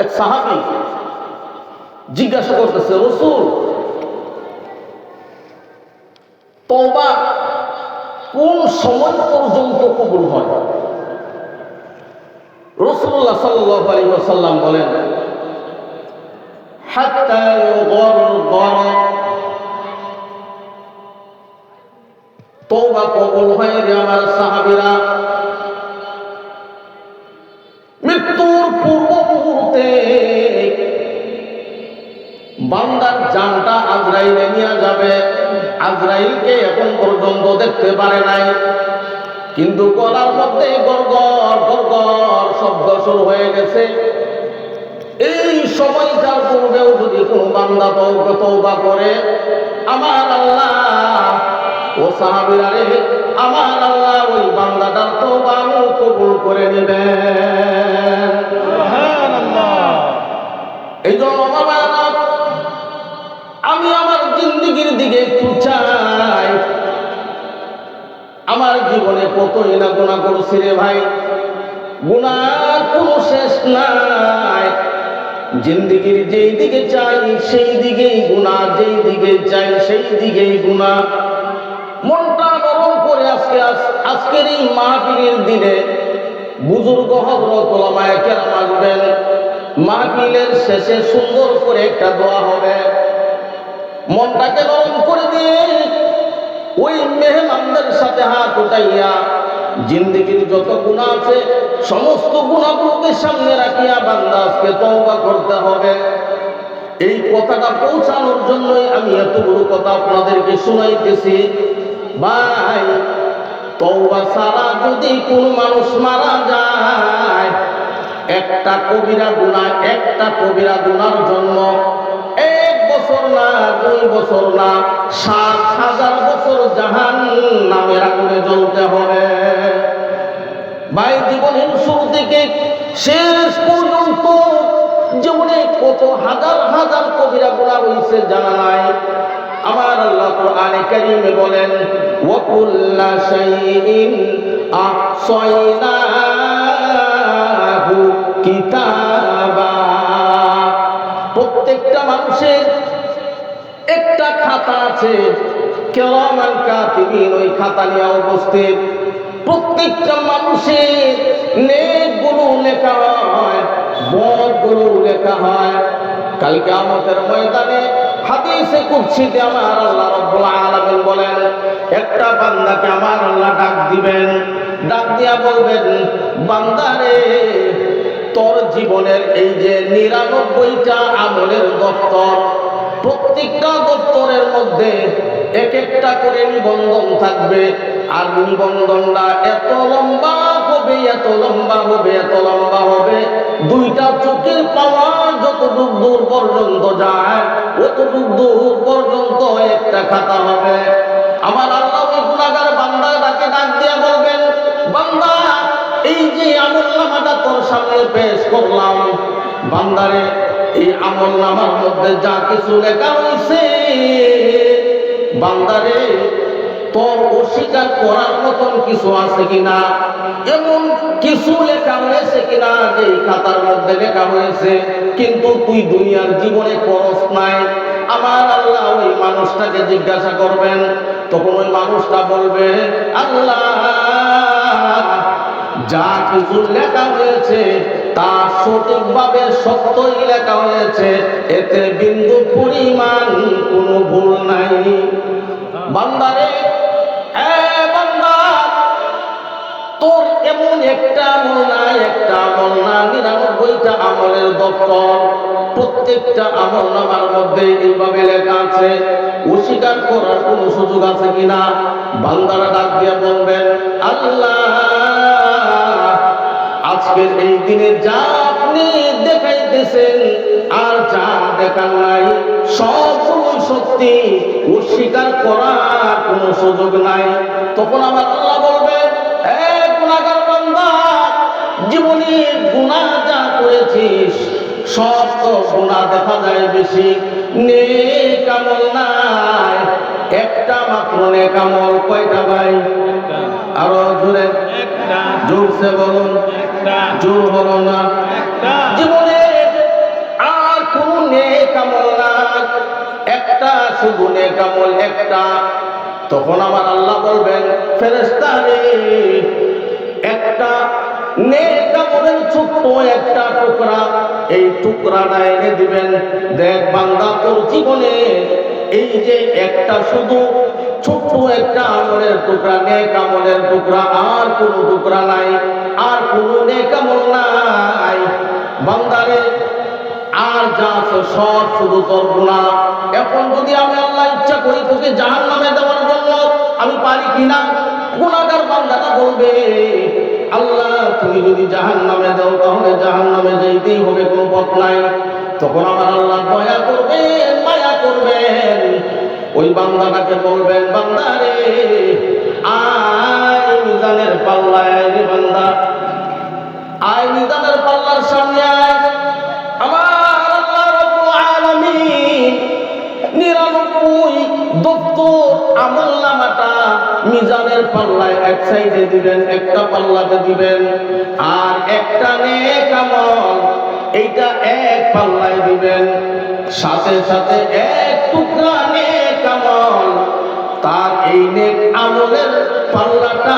এক সাহাবী জিজ্ঞাসা করতেছে, রাসূল তওবা কোন সময় পর্যন্ত কবুল হয়? রাসূলুল্লাহ সাল্লাল্লাহু আলাইহি ওয়াসাল্লাম বলেন, হাত্তা ইউগরগর, তওবা কবুল হয় রে আমার সাহাবীরা মৃত্যুর পূর্ব মুহূর্তে বান্দার জানটা আজরাইলে নিয়ে যাবে। আজরাইলকে এখন পর্যন্ত দেখতে পারে নাই, কিন্তু গলার মধ্যে গড়গড় গড়গড় শব্দ শুরু হয়ে গেছে। এই সময়টার পূর্বেও যদি কোনো বান্দা তওবা করে, আমার আল্লাহ ও সাহাবীরা রে, আমার আল্লাহ ওই বান্দাটার তওবা কবুল করে নেবেন। সুবহানাল্লাহ। এই জন্য আমি আমার জিন্দেগির দিকে একটু চাই। আমার জীবনে কতই না গুনাহ করছি রে ভাই, গুনার কোনো শেষ নাই। জিন্দেগির যেই দিকে চাই সেই দিকেই গুনাহ, যেই দিকে চাই সেই দিকেই গুনাহ। মনটা নরম করে আজকের এই মাহফিলের দিনে বুজুর্গ হযরত উলামায়ে কেরাম আসবেন। মাহফিলের শেষে সুন্দর করে একটা দোয়া হবে। মনটাকে নরম করে দিয়ে ওই মেহমানদের সাথে হাত উঠাইয়া জিন্দেগির যত গুনাহ আছে সমস্ত গুনাহগুলোকে সামনে রাখিয়া বান্দা আজকে তওবা করতে হবে। এই কথাটা পৌঁছানোর জন্যই আমি এত বড় কথা আপনাদেরকে শোনাইতেছি। ভাই, তওবা ছাড়া যদি কোন মানুষ মারা যায়, একটা কবিরা গুনার জন্য 1 বছর না, 2 বছর না, 7,000 বছর জাহান্নামের আগুনে জ্বলতে হবে। ভাই, জীবনের শুরু থেকে শেষ পর্যন্ত জীবনে কত হাজার হাজার কবিরা গুনাহ হয়েছে জানা নাই। আমার আল্লাহ কোরআনে কারীমে বলেন, ওয়া কুল্লা শাইইন আহসাইনাহু কিতাবা। প্রত্যেকটা মানুষের একটা খাতা আছে, কিরামান কাতিবিন ওই খাতা নিয়ে উপস্থিত। প্রত্যেকটা মানুষের নেকগুলো লেখা হয়, বদগুলো লেখা হয়। কাল কিয়ামতের ময়দানে হাদিসে কুদসিতে আমার আল্লাহ রাব্বুল আলামিন বলেন, একটা বান্দাকে আমার আল্লাহ ডাক দিবেন, ডাক দিয়া বলবেন, বান্দারে তোর জীবনের এই যে 99টা আমলের দপ্তর, প্রত্যেকটা দপ্তরের মধ্যে এক একটা করে নিবন্ধন থাকবে। আর নিবন্ধনটা এত লম্বা হবে, এত লম্বা হবে, এত লম্বা হবে, 2টা চোখের পাওয়া যতটুক দূর পর্যন্ত যায় অতটুক দূর পর্যন্ত একটা খাতা হবে। আমার আল্লাহ ওই গুনাহগার বান্দাটাকে ডাক দিয়া বলবেন, বান্দা এই যে আমলনামাটা তোর সামনে পেশ করলাম, বান্দারে এই আমলনামার মধ্যে যা কিছু লেখা হয়েছে, বান্দারে তোর অস্বীকার করার মতন কিছু আছে কিনা, এমন কিছু লেখা হয়েছে কিনা যে খাতার মধ্যে লেখা হয়েছে কিন্তু তুই দুনিয়ার জীবনে করস নাই। আমার আল্লাহ ওই মানুষটাকে জিজ্ঞাসা করবেন, তখন ওই মানুষটা বলবে, আল্লাহ যা কিছু লেখা হয়েছে তা সঠিকভাবে সত্যই লেখা হয়েছে, এতে বিন্দু পরিমাণ কোনো ভুল নাই। বান্দারে, বান্দা তোর এমন একটা আমল নাই, একটা আমল না, 99টা আমলের দপ্তর, প্রত্যেকটা আমল নামার মধ্যে এইভাবে লেখা আছে। অস্বীকার করার কোনো সুযোগ আছে কিনা? বান্দারা ডাক দিয়ে বলবেন, আল্লাহ আজকের এই দিনে যা আপনি দেখাইতেছেন আর যা দেখার নাই সবগুলো সত্যি, অস্বীকার করার কোনো সুযোগ নাই। তখন আমার আল্লাহ বলবেন, গুনাহগার বান্দা, জীবনে গুনাহ যা করেছিস সব তো গুনাহ দেখা যায় বেশি, নেক আমল নাই, একটা মাত্র নেক আমল। কয়টা ভাই? আরো জোরে, জোরসে বলুন, জোর হলো না। জীবনে শুধু নেক আমল একটা। তখন আমার আল্লাহ বলবেন, ফেরেশতা রে, একটা নেক আমলের ছোট্ট একটা টুকরা, এই টুকরাটা এনে দিবেন। দেখ বান্দা, তোর জীবনে এই যে একটা শুধু ছোট্ট একটা আমলের টুকরা, নেক আমলের টুকরা, আর কোনো টুকরা নাই, আর কোনো নেক আমল নাই বান্দারে। আর যা আছে সব শুধু তোর গুনাহ। এখন যদি আমি আল্লাহ ইচ্ছা করি তোকে জাহান্নামে দেওয়ার জন্য, আমি পারি কিনা? গুনাহগার বান্দাটা বলবে, আল্লাহ তুমি যদি জাহান্নামে দাও তাহলে জাহান্নামে যাইতেই হবে, কোনো পথ নাই। তখন আমার আল্লাহ দয়া করবেন, মায়া করবেন, ওই বান্দাটাকে বলবেন, বান্দা রে আয় মিজানের পাল্লায়, আয় রে বান্দা, আয় মিজানের পাল্লার সামনে আয়। আমার আল্লাহ রাব্বুল আলামিন 99 দপ্তর আমলনামাটা মিজানের পাল্লায় এক সাইডে দিবেন, একটা পাল্লাতে দিবেন, আর একটা নেক আমল এইটা এক পাল্লায় দিবেন। সাথে সাথে এক টুকরা নেক আমল, তার এই নেক আমলের পাল্লাটা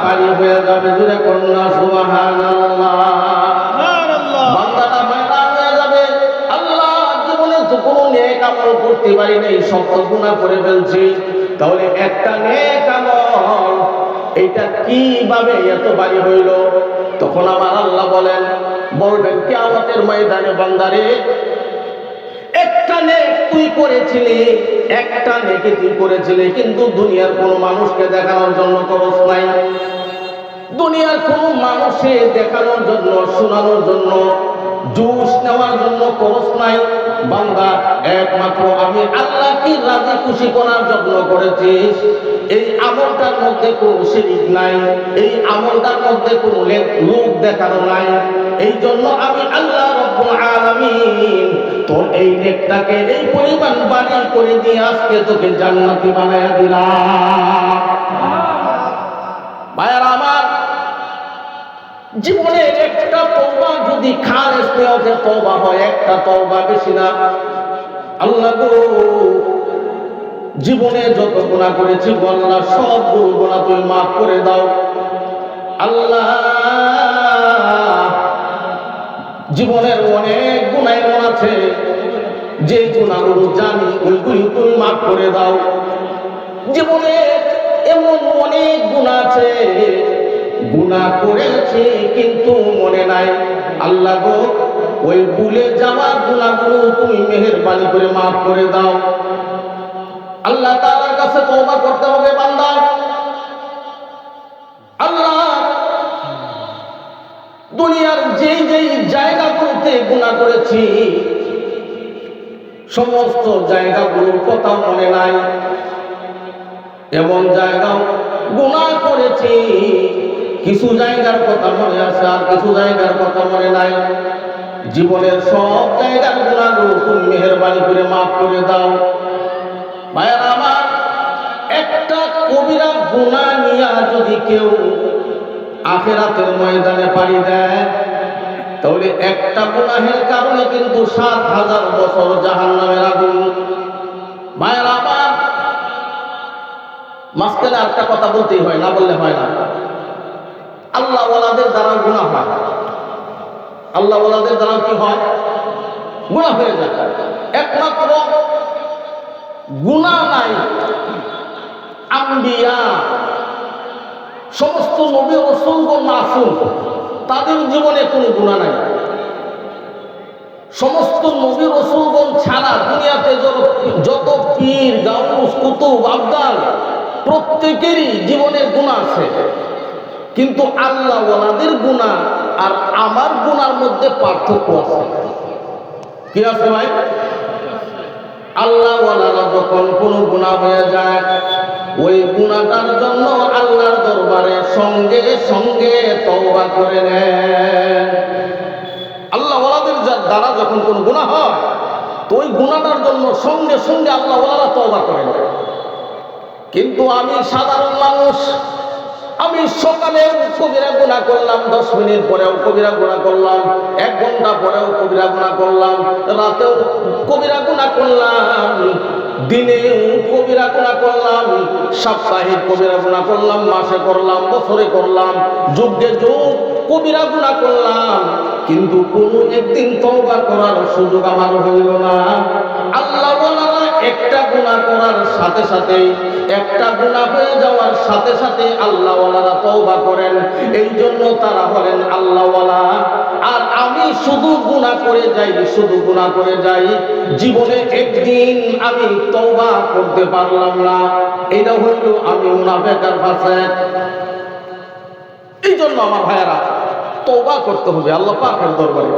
ভারী হয়ে যাবে। জুড়ে কন্যা সুবহানাল্লাহ। বান্দাটা ময়দান হয়ে যাবে, আল্লাহ জীবনে তো কোনো নেক আমল করতে পারি নাই, সব গুনাহ করে ফেলছি, তাহলে একটা নেক আমল এইটা কিভাবে এত ভারী হইল? তখন আমার আল্লাহ বলবেন কিয়ামতের ময়দানে, বান্দারে একটা নেক তুই করেছিলি, একটা নেকি তুই করেছিলি, কিন্তু দুনিয়ার কোনো মানুষকে দেখানোর জন্য করস নাই, দুনিয়ার কোনো মানুষে দেখানোর জন্য, শোনানোর জন্য, জুস নেওয়ার জন্য করস নাই। বান্দা একমাত্র আমি আল্লাহকে রাজি খুশি করার জন্য করেছিস। এই আমলটার মধ্যে কোনো শিরক নাই, এই আমলটার মধ্যে কোনো লোক দেখানো নাই। এই জন্য আমি আল্লাহ রাব্বুল আলামিন তোর এই নেকটাকে এই পরিমাণ বাড়ি করে দিয়ে আজকে তোকে জান্নাতি বানায়া দিলাম। ভাইয়ারা আমার, জীবনে একটা তওবা যদি খালেস নিয়তে তওবা হয়, একটা তওবা বেশি না। আল্লাহ গো, জীবনে যত গুনাহ করেছি আল্লাহ সব গুনাহ তুমি মাফ করে দাও। আল্লাহ জীবনের অনেক গুনাহ এমন আছে যে গুনাহগুলো জানি ওইগুলি তুমি মাফ করে দাও। জীবনে এমন অনেক গুনাহ আছে, গুনাহ করেছি কিন্তু মনে নাই। আল্লাহ গো, ওই ভুলে যাওয়া গুনাহগুলো তুমি মেহেরবানি করে মাফ করে দাও। আল্লাহ তাআলার কাছে তওবা করতে হবে বান্দা। আল্লাহ দুনিয়ার যেই যেই জায়গাগুলোতে গুনাহ করেছি সমস্ত জায়গাগুলোর কথা মনে নাই। এমন জায়গাও গুনাহ করেছি, কিছু জায়গার কথা মনে আছে আর কিছু জায়গার কথা মনে নাই। জীবনের সব জায়গার গুনাহগুলো তুমি মেহেরবানি করে মাফ করে দাও। ভাইয়ারা আমার, একটা কবিরা গুনাহ নিয়ে যদি কেউ আখিরাতের ময়দানে পাড়ি দেয়, তাহলে একটা গুনাহের কারণে কিন্তু ৭,০০০ বছর জাহান্নামের আগুন। ভাইয়ারা আমার, মাঝখানে একটা কথা বলতেই হয়, না বললে হয় না। আল্লাহ ওয়ালাদের দ্বারা গুনাহ হয়, আল্লাহ ওয়ালাদের দ্বারা কি হয়? গুনাহ হয়ে যায়। একমাত্র গুনাহ নাই আম্বিয়া, সমস্ত নবী রাসূলগণ মাসুম, তাদের জীবনে কোনো গুনাহ নাই। সমস্ত নবী রাসূলগণ ছাড়া দুনিয়াতে যত পীর, গাউস, কুতুব, আবদাল প্রত্যেকেরই জীবনে গুনাহ আছে, কিন্তু আল্লাহ ওয়ালাদের গুনাহ আর আমার গুনার মধ্যে পার্থক্য আছে। কি আছে ভাই? আল্লাহ ওয়ালারা যখন কোনো গুনাহ হয়ে যায়, ওই গুনাহটার জন্য আল্লাহর দরবারে সঙ্গে সঙ্গে তওবা করে নেন। আল্লাহ ওয়ালাদের দ্বারা যখন কোনো গুনাহ হয়, তো ওই গুনাহটার জন্য সঙ্গে সঙ্গে আল্লাহ ওয়ালারা তওবা করে নেন। কিন্তু আমি সাধারণ মানুষ, আমি সকালে কবিরা গুনাহ করলাম, 10 মিনিট পরেও কবিরা গুনাহ করলাম, 1 ঘন্টা পরেও কবিরা গুনাহ করলাম, রাতেও কবিরা গুনাহ করলাম, দিনেও কবিরা গুনাহ করলাম, সাপ্তাহিক কবিরা গুনাহ করলাম, মাসে করলাম, বছরে করলাম, যুগে যুগ কবিরা গুনাহ করলাম, কিন্তু কোনো একদিন তওবা করার সুযোগ আমার হইল না। আল্লাহ ওয়ালারা একটা গুনাহ করার সাথে সাথে, একটা গুনাহ হয়ে যাওয়ার সাথে সাথে আল্লাহ ওয়ালারা তওবা করেন, এই জন্য তারা হলেন আল্লাহ ওয়ালা। আর আমি শুধু গুনাহ করে যাই, শুধু গুনাহ করে যাই, জীবনে একদিন আমি তওবা করতে পারলাম না, এটা হইল আমি মুনাফিক আর ফাসিক। এই জন্য আমার ভাইয়েরা তওবা করতে হবে আল্লাহ পাকের দরবারে।